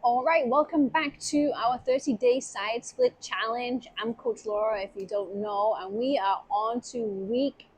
All right, welcome back to our 30-day side split challenge. I'm Coach Laura, if you don't know, and we are on to week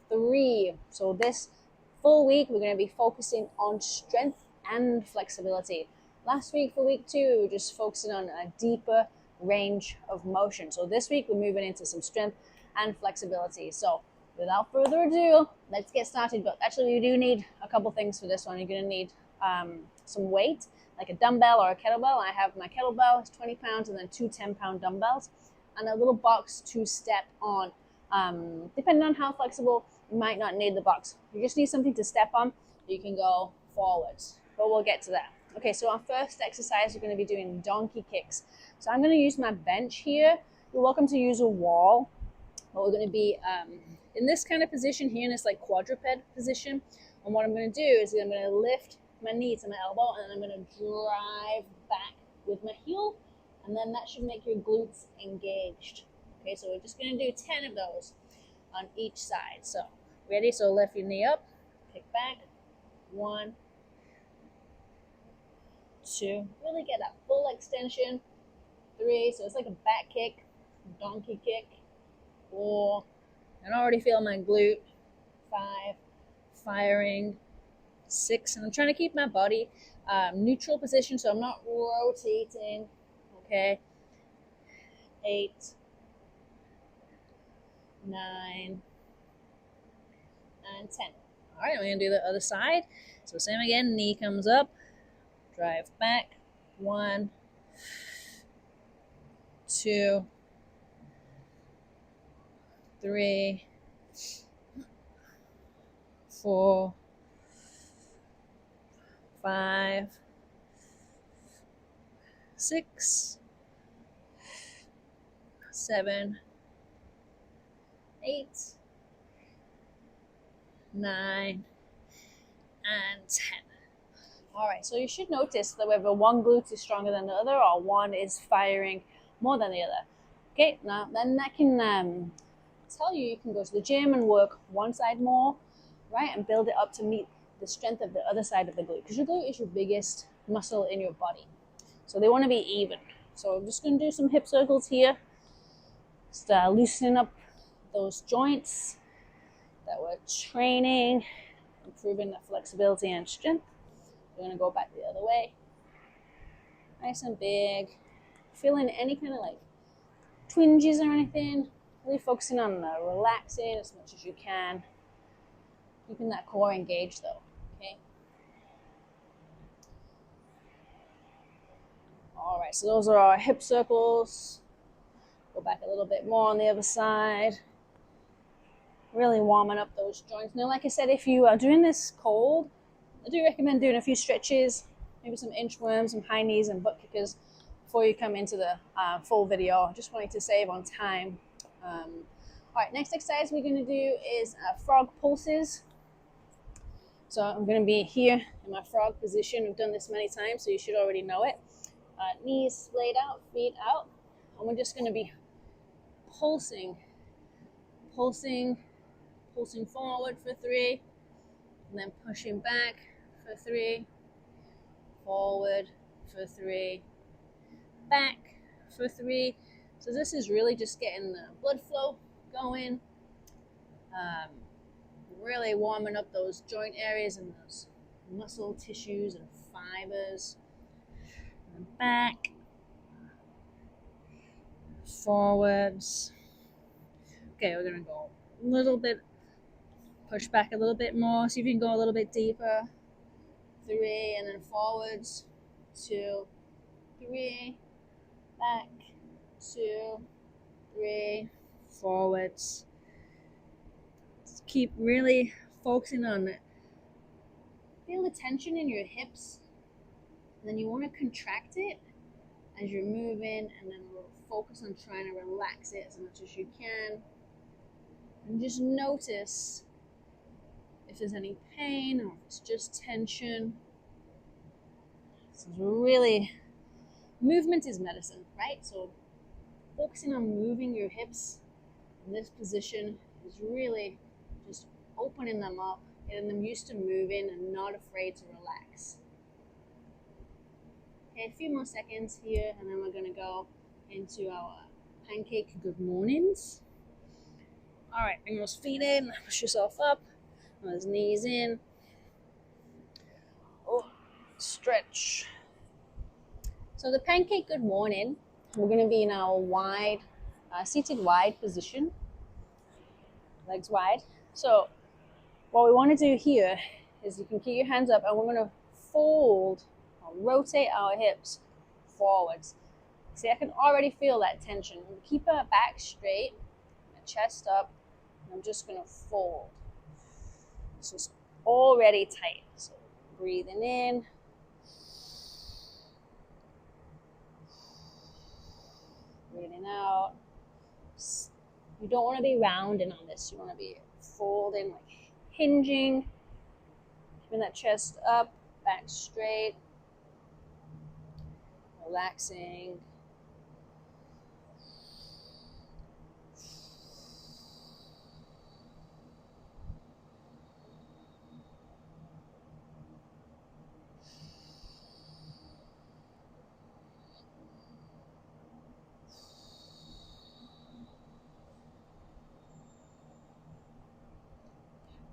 3. So this full week, we're going to be focusing on strength and flexibility. Last week for week 2, we were just focusing on a deeper range of motion. So this week, we're moving into some strength and flexibility. So without further ado, let's get started. But actually, we do need a couple things for this one. You're going to need some weight, like a dumbbell or a kettlebell. I have my kettlebell, it's 20 pounds, and then two 10-pound dumbbells, and a little box to step on. Depending on how flexible, you might not need the box. You just need something to step on, you can go forwards, but we'll get to that. Okay, so our first exercise, we're going to be doing donkey kicks. So I'm going to use my bench here. You're welcome to use a wall, but we're going to be in this kind of position here, in this like quadruped position. And what I'm going to do is I'm going to lift my knee to my elbow, and I'm going to drive back with my heel, and then that should make your glutes engaged. Okay, so we're just going to do 10 of those on each side. So ready? So lift your knee up, kick back, 1, 2, really get that full extension, 3, so it's like a back kick, donkey kick, 4, I already feel my glute, 5, firing, 6, and I'm trying to keep my body neutral position, so I'm not rotating. Okay, 8, 9, and 10. All right, we're gonna do the other side. So same again, knee comes up, drive back, 1, 2, 3, 4, 5, 6, 7, 8, 9, and 10. All right, so you should notice that whether one glute is stronger than the other or one is firing more than the other. Okay, now then that can tell you can go to the gym and work one side more, right, and build it up to meet the strength of the other side of the glute, because your glute is your biggest muscle in your body. So they want to be even. So I'm just going to do some hip circles here. Just loosening up those joints that we're training, improving the flexibility and strength. We're going to go back the other way. Nice and big. Feeling any kind of like twinges or anything. Really focusing on relaxing as much as you can. Keeping that core engaged though. Okay. All right, so those are our hip circles. Go back a little bit more on the other side. Really warming up those joints. Now, like I said, if you are doing this cold, I do recommend doing a few stretches, maybe some inchworms, some high knees and butt kickers before you come into the full video. I just wanted to save on time. All right, next exercise we're going to do is frog pulses. So I'm going to be here in my frog position. We've done this many times, so you should already know it. Knees splayed out, feet out, and we're just going to be pulsing forward for 3, and then pushing back for 3, forward for 3, back for 3. So this is really just getting the blood flow going, really warming up those joint areas and those muscle tissues and fibers. And back, forwards. Okay, we're gonna go a little bit, push back a little bit more, see if you can go a little bit deeper. 3, and then forwards, 2, 3, back, 2, 3, forwards. Just keep really focusing on it. Feel the tension in your hips, and then you want to contract it as you're moving, and then we'll focus on trying to relax it as much as you can. And just notice if there's any pain or if it's just tension. So really, movement is medicine, right? So focusing on moving your hips in this position is really just opening them up, getting them used to moving and not afraid to relax. Okay, a few more seconds here, and then we're going to go into our pancake good mornings. All right, bring those feet in, push yourself up, those knees in. Oh, stretch. So the pancake good morning, we're going to be in our wide, seated wide position, legs wide. So what we want to do here is you can keep your hands up, and we're going to fold or rotate our hips forwards. See, I can already feel that tension. Keep our back straight, chest up, and I'm just going to fold. So it's already tight. So breathing in. Breathing out. You don't want to be rounding on this. You want to be folding, like hinging. Keeping that chest up, back straight. Relaxing.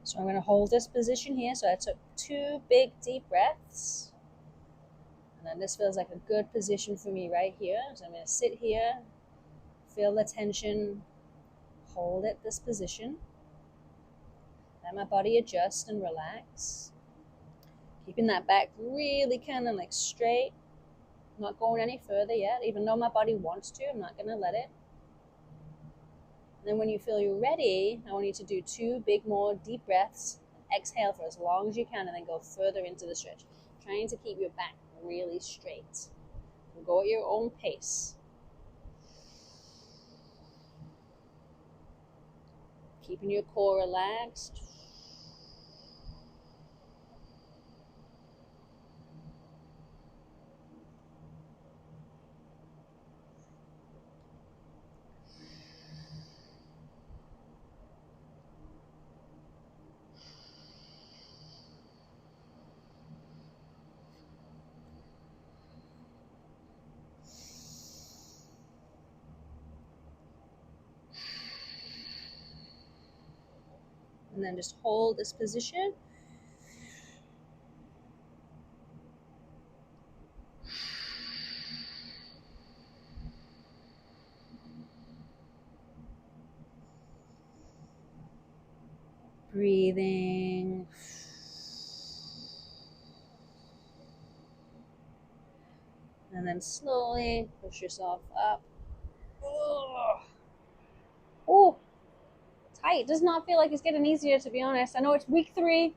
So I'm going to hold this position here. So I took 2 big deep breaths. And then this feels like a good position for me right here. So I'm going to sit here, feel the tension, hold at this position. Let my body adjust and relax. Keeping that back really kind of like straight. Not going any further yet. Even though my body wants to, I'm not going to let it. And then when you feel you're ready, I want you to do 2 big more deep breaths. Exhale for as long as you can, and then go further into the stretch. Trying to keep your back really straight. So go at your own pace. Keeping your core relaxed. And then just hold this position. Breathing. And then slowly push yourself up. Oh, tight. Does not feel like it's getting easier, to be honest. I know it's week 3.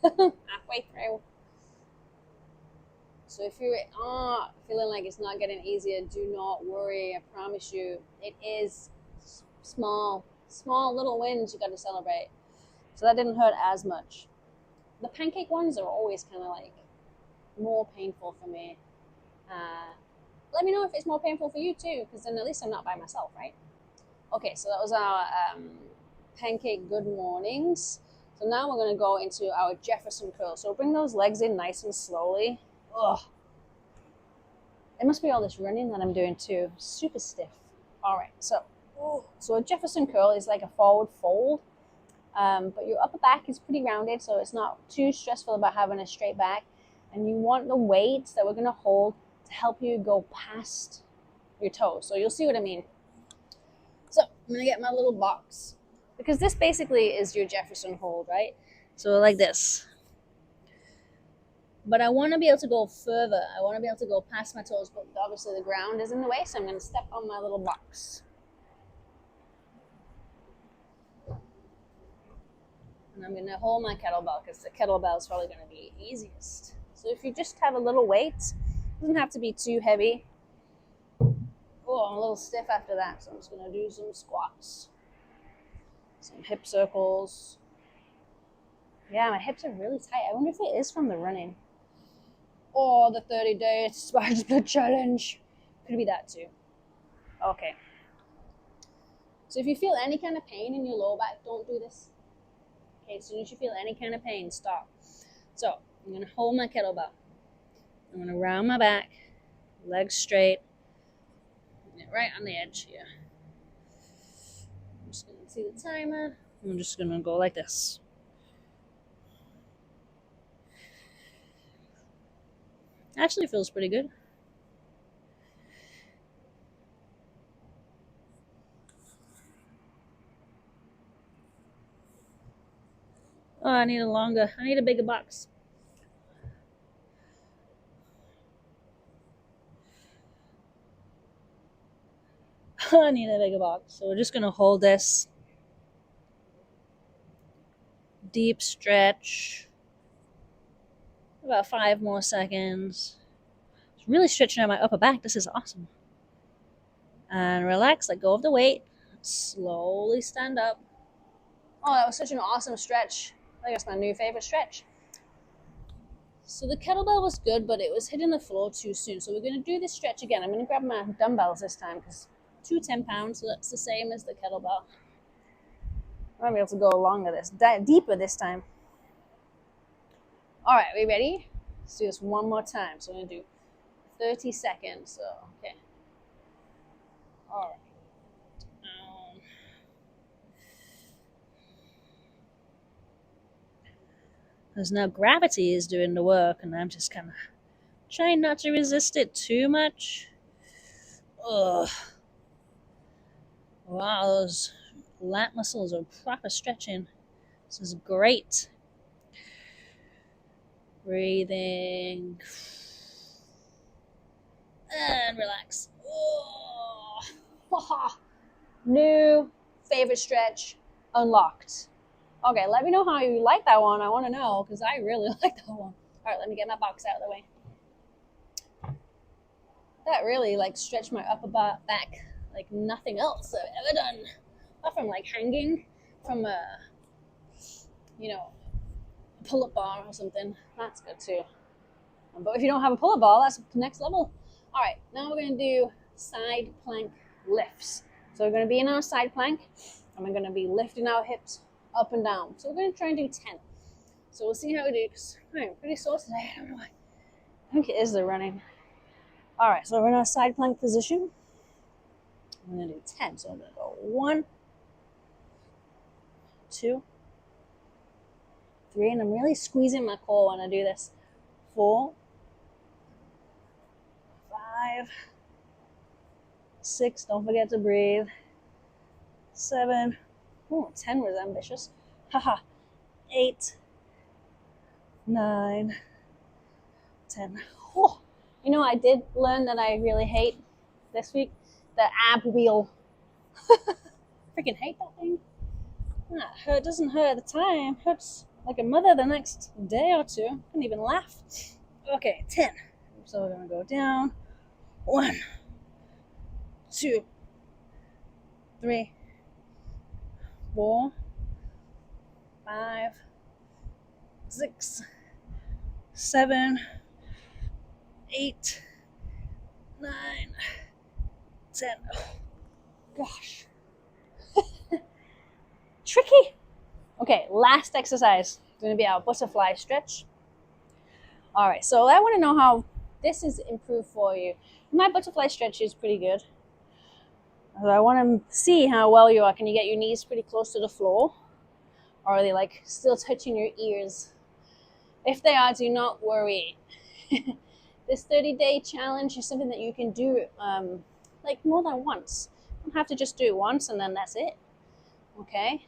Halfway through. So if you're feeling like it's not getting easier, do not worry. I promise you, it is small little wins you got to celebrate. So that didn't hurt as much. The pancake ones are always kind of like more painful for me. Let me know if it's more painful for you too, because then at least I'm not by myself, right? Okay, so that was our pancake good mornings. So now we're going to go into our Jefferson curl. So bring those legs in nice and slowly. Ugh. It must be all this running that I'm doing too. Super stiff. All right, so a Jefferson curl is like a forward fold, but your upper back is pretty rounded, so it's not too stressful about having a straight back. And you want the weights that we're going to hold to help you go past your toes. So you'll see what I mean. So I'm going to get my little box, because this basically is your Jefferson hold, right? So like this. But I want to be able to go further. I want to be able to go past my toes, but obviously the ground is in the way, so I'm going to step on my little box. And I'm going to hold my kettlebell, because the kettlebell is probably going to be easiest. So if you just have a little weight, it doesn't have to be too heavy. Oh, I'm a little stiff after that, so I'm just going to do some squats. Some hip circles. Yeah, my hips are really tight. I wonder if it is from the running. Or the 30-day Spartan Split Challenge. Could be that too. Okay. So if you feel any kind of pain in your lower back, don't do this. Okay, as soon as you feel any kind of pain, stop. So I'm going to hold my kettlebell. I'm going to round my back, legs straight, right on the edge here. I'm just going to see the timer. I'm just going to go like this. Actually feels pretty good. Oh, I need a bigger box. I need a bigger box. So we're just going to hold this. Deep stretch. About 5 more seconds. It's really stretching out my upper back. This is awesome. And relax, let go of the weight. Slowly stand up. Oh, that was such an awesome stretch. I think that's my new favorite stretch. So the kettlebell was good, but it was hitting the floor too soon. So we're going to do this stretch again. I'm going to grab my dumbbells this time because 2 10-pounds, so that's the same as the kettlebell. I might be able to go longer this, deeper this time. All right, are we ready? Let's do this one more time. So we're going to do 30 seconds. So, okay. All right. Because now gravity is doing the work, and I'm just kind of trying not to resist it too much. Ugh. Wow, those lat muscles are proper stretching. This is great. Breathing. And relax. Oh. New favorite stretch unlocked. Okay, let me know how you like that one. I want to know because I really like that one. All right, let me get my box out of the way. That really like stretched my upper back like nothing else I've ever done. Apart from like hanging from a, pull-up bar or something. That's good too. But if you don't have a pull-up bar, that's the next level. All right, now we're going to do side plank lifts. So we're going to be in our side plank, and we're going to be lifting our hips up and down. So we're going to try and do 10. So we'll see how we do, because I'm pretty sore today. I don't know why. I think it is the running. All right, so we're in our side plank position. I'm going to do 10. So I'm going to go 1, 2, 3, and I'm really squeezing my core when I do this. 4, 5, 6, don't forget to breathe. 7, 10 was ambitious. Haha. 8, 9, 10. Oh, I did learn that I really hate this week the ab wheel. Freaking hate that thing. It doesn't hurt at the time. It hurts like a mother the next day or two. Couldn't even laugh. Okay, 10. So we're gonna go down. 1, 2, 3, 4, 5, 6, 7, 8, 9, 10. Oh, gosh. Tricky. Okay, last exercise. It's going to be our butterfly stretch. All right, so I want to know how this is improved for you. My butterfly stretch is pretty good. So I want to see how well you are. Can you get your knees pretty close to the floor? Or are they like still touching your ears? If they are, do not worry. This 30-day challenge is something that you can do like more than once. You don't have to just do it once and then that's it. Okay?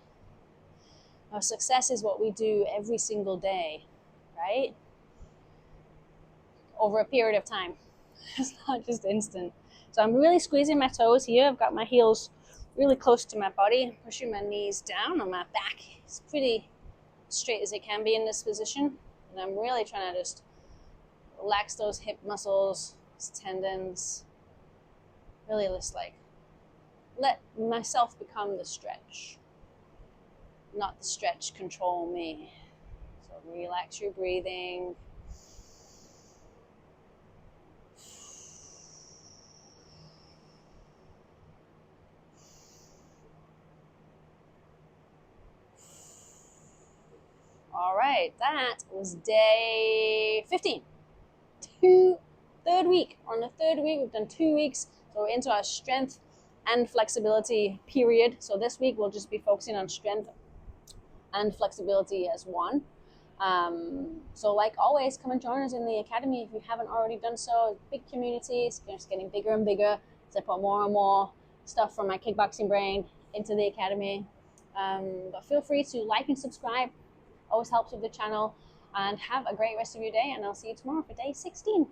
Our success is what we do every single day, right? Over a period of time. It's not just instant. So I'm really squeezing my toes here. I've got my heels really close to my body, pushing my knees down on my back. It's pretty straight as it can be in this position. And I'm really trying to just relax those hip muscles, tendons. Really just like let myself become the stretch, not the stretch control me. So relax your breathing. All right, that was day 15. third week. We're on the third week. We've done 2 weeks. So we're into our strength and flexibility period. So this week we'll just be focusing on strength and flexibility as one. So like always, come and join us in the academy if you haven't already done so. Big community, it's just getting bigger and bigger as I put more and more stuff from my kickboxing brain into the academy. But feel free to like and subscribe. Always helps with the channel. And have a great rest of your day, and I'll see you tomorrow for day 16.